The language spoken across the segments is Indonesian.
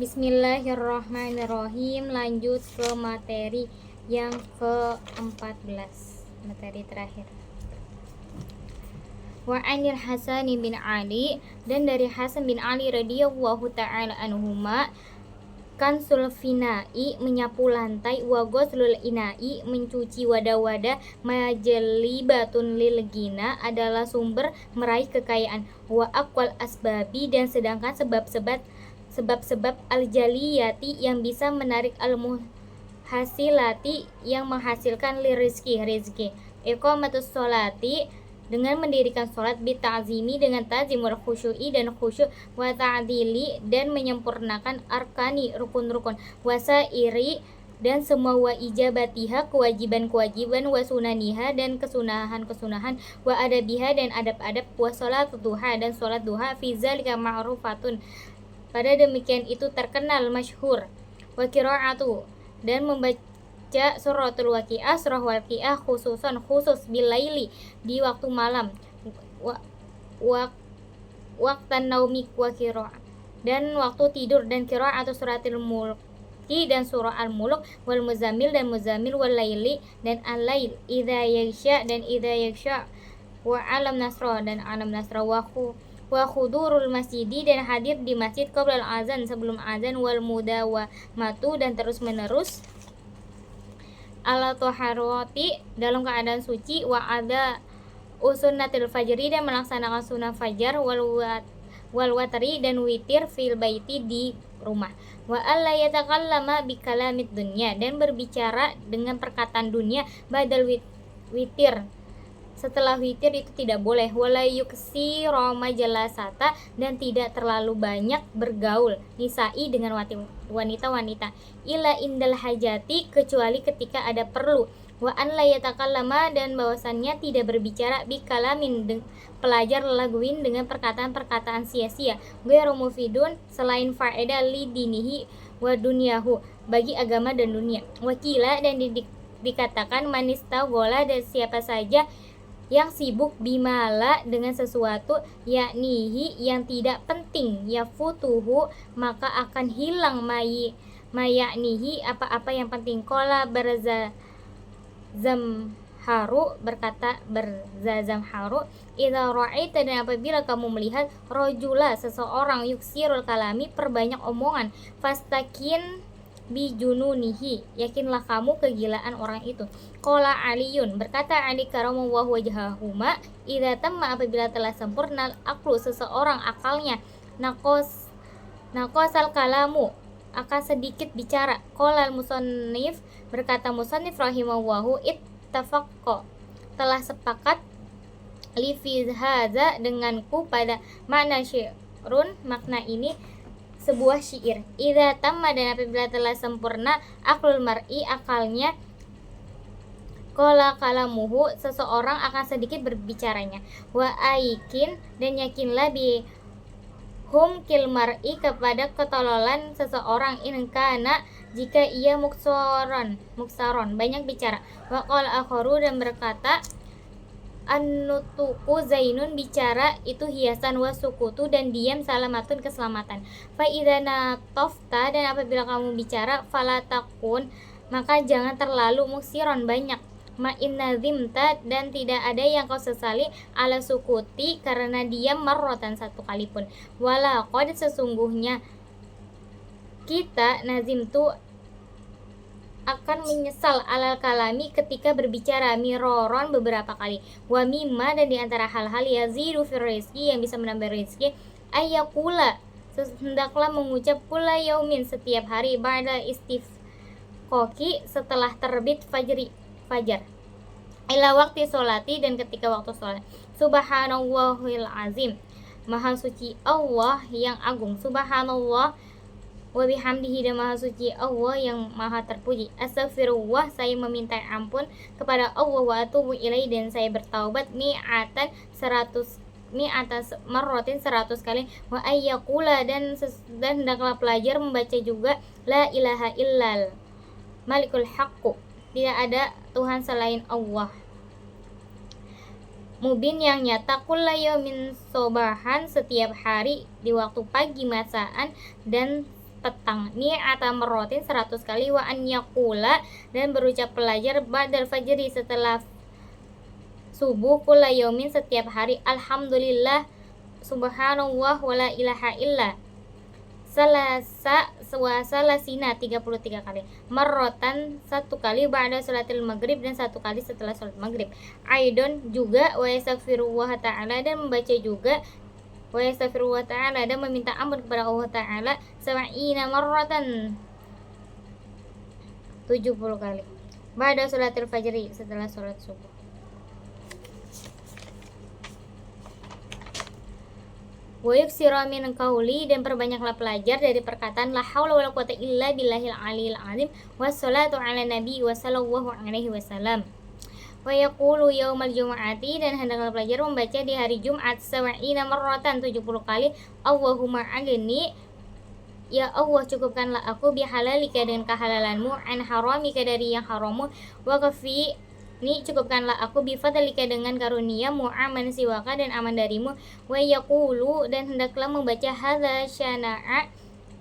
Bismillahirrahmanirrahim. Lanjut ke materi yang ke-14, materi terakhir. Wa anil Hasan bin Ali, dan dari Hasan bin Ali radhiyallahu ta'ala anhuma, kansul finai, menyapu lantai, wa ghuslul inai, mencuci wadah-wadah, majlibatun lil gina, adalah sumber meraih kekayaan, wa aqwal asbabi, dan sedangkan sebab-sebab al-jaliyati yang bisa menarik al-muhasilati yang menghasilkan rizki. Iqamatus sholati, dengan mendirikan sholat, bita'zimi, dengan ta'zim, wal khusyu'i, dan khusyuk, wa ta'dili, dan menyempurnakan arkani, rukun-rukun, wasairi, dan semua, wa ijabatiha, kewajiban-kewajiban, wa sunaniha, dan kesunahan-kesunahan, wa adabiha, dan adab-adab, wa sholatu duha, dan sholat duha, fi zalika ma'rufatun, pada demikian itu terkenal, masyhur, wa qira'atu, dan membaca suratul waqi'ah, surah waqi'ah, khusus bilaili, di waktu malam, waqtan naumi, wa qira'ah, dan waktu tidur, dan qira'atu suratul mulki, dan surah al-mulk, wal muzammil, dan muzammil, wal laili, dan al-lail, idza yaghsha, dan idza yaghsha, wa alam nasra, dan alam nasra, wa khudurul masjidi, dan hadir di masjid, qoblal azan, sebelum azan, wal mudawamatu, dan terus menerus, ala toharoti, dalam keadaan suci, wa ada usunnatil fajri, dan melaksanakan sunnah fajar, wal watri, dan witir, fil baiti, di rumah, wa alla yatakallama bikalamid dunya, dan berbicara dengan perkataan dunia, badal witir, setelah witir itu tidak boleh, wala yuksi roma jalasata, dan tidak terlalu banyak bergaul, nisa'i, dengan wanita-wanita, ila indal hajati, kecuali ketika ada perlu, wa an la yatakallama, dan bahwasannya tidak berbicara, bikalamin, pelajar laguin, dengan perkataan-perkataan sia-sia, ghairu mufidun, selain faedah, li dinihi wa dunyahu, bagi agama dan dunia, wakila, dan dikatakan, manistagola, dan siapa saja yang sibuk, bimala, dengan sesuatu, yaknihi, yang tidak penting, ya futuhu, maka akan hilang, mayaknihi, apa-apa yang penting. Qala Barzamharu, berkata Barzamharu, idza ra'aita, dan apabila kamu melihat, rajula, seseorang, yuksirul kalami, perbanyak omongan, fastakin bijununihi, yakinlah kamu kegilaan orang itu. Qala Aliyun, berkata Ali karamallahu wajhahuma, idza tamma, apabila telah sempurna, aklu, seseorang akalnya, nakosal kalamu, akan sedikit bicara. Qala musannif, berkata musannif rahimahullahu, ittafaqqa, telah sepakat, li fi hadza, denganku pada makna syi'run, makna ini sebuah syair. Idza tamma, dan apabila telah sempurna, aklul mar'i, akalnya, qala kalamuhu, seseorang akan sedikit berbicaranya, wa aikin, dan yakinlah bi humkil mar'i, kepada ketololan seseorang, in kana, jika ia muksaron, banyak bicara, wa qala akharu, dan berkata, an-nutuku zainun, bicara itu hiasan, wa sukutu, dan diam, salamatun, keselamatan. Fa idza natafta, dan apabila kamu bicara, fala takun, maka jangan terlalu muksiron, banyak, ma inna zimta, dan tidak ada yang kau sesali, ala sukuti, karena diam, marrotan, satu kali pun, wala qad, sesungguhnya kita, nazimtu, akan menyesal, alal kalami, ketika berbicara, miroron, beberapa kali, wa mimma, dan diantara hal-hal, yazidu fir rizki, yang bisa menambah rizki, ayyakula, hendaklah mengucap, kula yaumin, setiap hari, ba'da istifqoki, setelah terbit fajar, ila waktu sholati, dan ketika waktu sholat, subhanallahil azim, maha suci Allah yang agung, subhanallah wa bihamdihi, dan maha suci Allah yang maha terpuji, astaghfirullah, saya meminta ampun kepada Allah, wa atubu ilaihi, dan saya bertaubat, mi'atan 100 marrotin 100 kali, wa ayyakula, dan hendaklah pelajar membaca juga, la ilaha illal malikul haqqu, tidak ada Tuhan selain Allah, mubin, yang nyata, kulla yaumin sobahan, setiap hari, di waktu pagi, masaan, dan petang atau merotin 100 kali, wa an yaqula dan berucap pelajar ba'dal fajri setelah subuh, kulla yaumin setiap hari, alhamdulillah, subhanallah, wala ilaha illa, salasina 33 kali, marrotan 1 kali, ba'da salatil maghrib dan 1 kali setelah salat maghrib, aidon juga, wa yastaghfirullah ta'ala dan membaca juga, wa yastaghfirullah ta'ala dan meminta ampun kepada Allah ta'ala, sab'ina marratan 70 kali, ba'da salatil fajri setelah salat subuh. Wa yuksira min qauli dan perbanyaklah pelajar dari perkataan la haula wala quwata illa billahil aliyil azim, wassalatu ala nabi wa sallallahu alaihi wasallam. Wa yaqulu yaumal jumu'ati dan hendaklah pelajar membaca di hari Jumat sab'ina marratan 70 kali, Allahumma agni, ya Allah cukupkanlah aku bihalalika dengan kehalalanmu, an haramika dari yang harammu, wa kafi ni cukupkanlah aku bifadlika dengan karuniamu, aman siwaka dan aman darimu, wa yaqulu dan hendaklah membaca hadza syana'a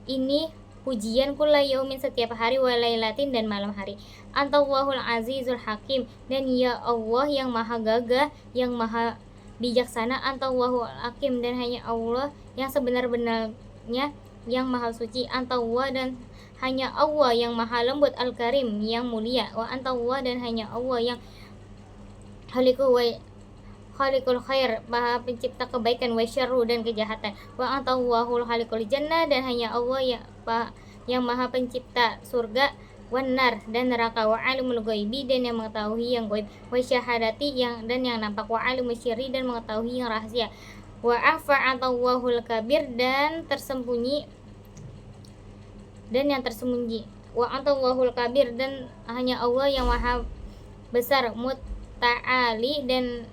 ini pujian kulla yaumin setiap hari, wa lailatin dan malam hari, antallahul azizul hakim dan ya Allah yang maha gagah yang maha bijaksana, antallahul hakim dan hanya Allah yang sebenar-benarnya yang maha suci, antallah dan hanya Allah yang maha lembut, al-karim yang mulia, wa antallah dan hanya Allah yang Khalikul khair maha pencipta kebaikan, wa syarru dan kejahatan, wa antallahul khalikul jannah dan hanya Allah yang maha pencipta surga, wanar dan neraka, wa alimul ghaibi dan yang mengetahui yang gaib, wa syahadati dan yang nampak, wa alimul syirri dan mengetahui yang rahasia, wa afa antallahul kabir dan yang tersembunyi, wa antallahul kabir dan hanya Allah yang maha besar, muta'ali dan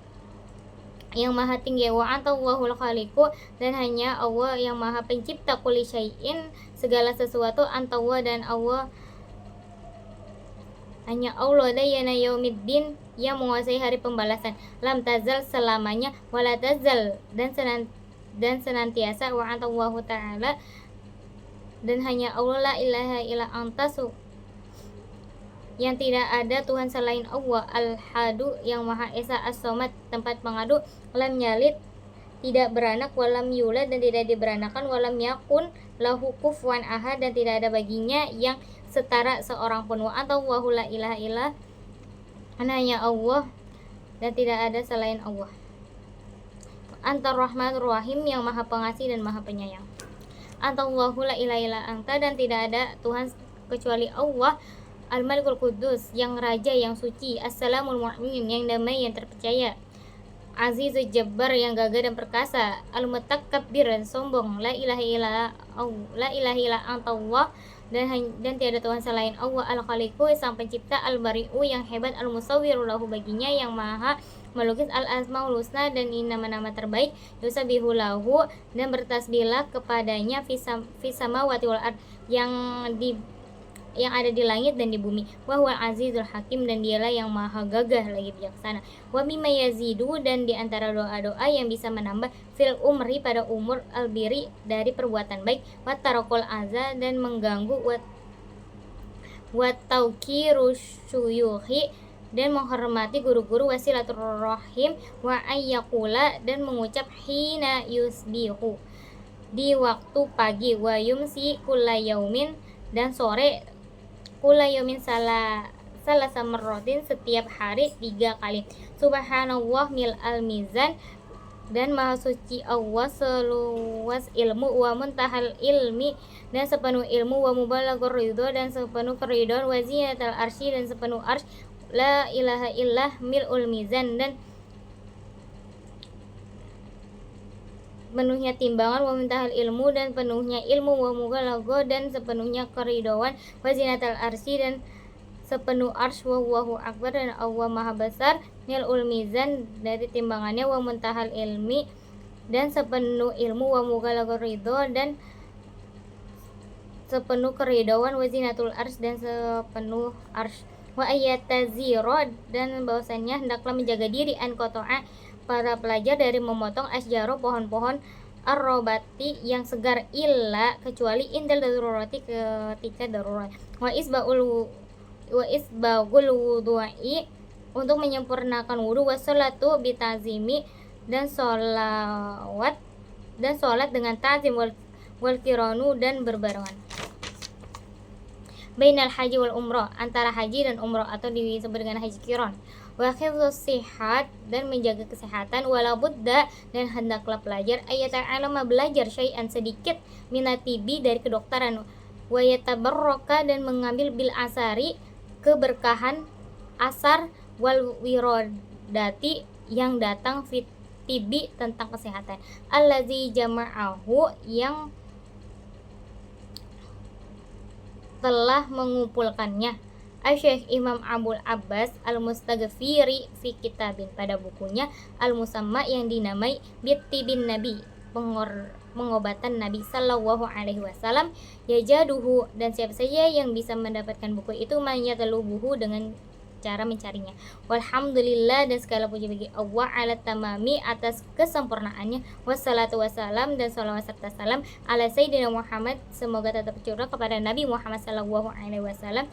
yang maha tinggi, wa antallahul khaliqu dan hanya Allah yang maha pencipta, kulli syai'in segala sesuatu, antallah dan Allah hanya Allah, dayana yaumiddin yang menguasai hari pembalasan, lam tazal selamanya, wala tazal dan senantiasa, wa antallahu ta'ala dan hanya Allah, la ilaha illa anta yang tidak ada Tuhan selain Allah, al-hadu yang maha esa, as-somad tempat pengadu, lam yalid tidak beranak, walam yulad dan tidak diberanakan, walam yakun lahu kufuwan ahad dan tidak ada baginya yang setara seorang pun, wa antallahu la ilaha illa hanya Allah dan tidak ada selain Allah, antar rahmanur rahim yang maha pengasih dan maha penyayang, antallahu la ilaha illa anta dan tidak ada Tuhan kecuali Allah, al-malikul qudus yang raja yang suci, assalamul mu'min yang damai yang terpercaya, azizul jabbar yang gagah dan perkasa, al-mutakabbir dan sombong, la ilaha illa antallah dan tiada Tuhan selain Allah, al-khaliqu sang pencipta, al-bari'u yang hebat, al-musawwiru lahu baginya yang maha melukis, al-asmaul husna dan nama-nama terbaik, yusabbihu lahu dan bertasbihlah kepadanya, fis samawati wal ard yang ada di langit dan di bumi, wa huwal azizul hakim dan dialah yang maha gagah lagi bijaksana, wa mimma yazidu dan di antara doa-doa yang bisa menambah, fil umri pada umur, albiri dari perbuatan baik, wa tarakul aza dan mengganggu, wa tauqiru syuyuhi dan menghormati guru-guru, wasilatur rahim, wa ayyakula dan mengucap hina yusbihu di waktu pagi, wa yumsi kulla yaumin dan sore, kulla yaumin salasa marratin setiap hari 3 kali, subhanallah mil al-mizan dan maha suci Allah seluas ilmu, wa muntahal ilmi dan sepenuh ilmu, wa mubalaghur ridho dan sepenuh keridhaan, wa zinatal arsy dan sepenuh arsy, la ilaha illah mil'ul mizan dan penuhnya timbangan, wa muntahal ilmu dan penuhnya ilmu, wa mubalaghah dan sepenuhnya keridhaan, wa zinatal arsy dan sepenuh arsy, wa huwahu akbar dan Allah maha besar, mil'ul mizan dari timbangannya, wa muntahal ilmi dan sepenuh ilmu, wa mubalaghur ridho dan sepenuh keridhaan, wa zinatul arsy dan sepenuh arsy, wa ayatazira dan bahwasannya hendaklah menjaga diri, an qata'a para pelajar dari memotong asjaro pohon-pohon, arrobati yang segar, illa kecuali indal darurati ketika darurat, wa isbagul wudu'i untuk menyempurnakan wudu, wassalatu bitazimi dan sholat dengan ta'zim, wal kiranu dan berbarengan, bainal haji wal umrah antara haji dan umrah atau disebut dengan haji kiron, wa hifdzus sihat dan menjaga kesehatan, wala budda dan hendaklah pelajar ayata'alama belajar syai'an sedikit minatibi dari kedokteran, wa yatabarraka dan mengambil bil asari keberkahan asar, wal wirodati yang datang fit tibi tentang kesehatan, allazi jama'ahu yang telah mengumpulkannya Syekh Imam Abul Abbas Al-Mustaghfiri fi kitabin pada bukunya Al-Musamma yang dinamai Bittibin Nabi, pengobatan Nabi Sallallahu Alaihi Wasallam, yajaduhu dan siapa saja yang bisa mendapatkan buku itu mayatalubuhu dengan cara mencarinya. Walhamdulillah dan segala puji bagi Allah ala tamami atas kesempurnaannya, wassalatu wassalam dan salawat serta salam ala sayyidina Muhammad semoga tetap tercurah kepada Nabi Muhammad sallallahu alaihi wasallam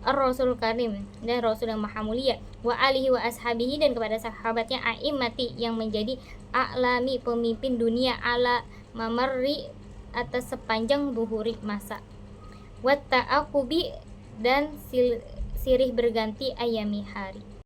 ar-rasul karim dan rasul yang maha mulia, wa alihi wa ashabihi dan kepada sahabatnya a'immati yang menjadi a'lami pemimpin dunia ala mamarri atas sepanjang duhuri masa, wa ta'aqubi dan sirih berganti ayami hari.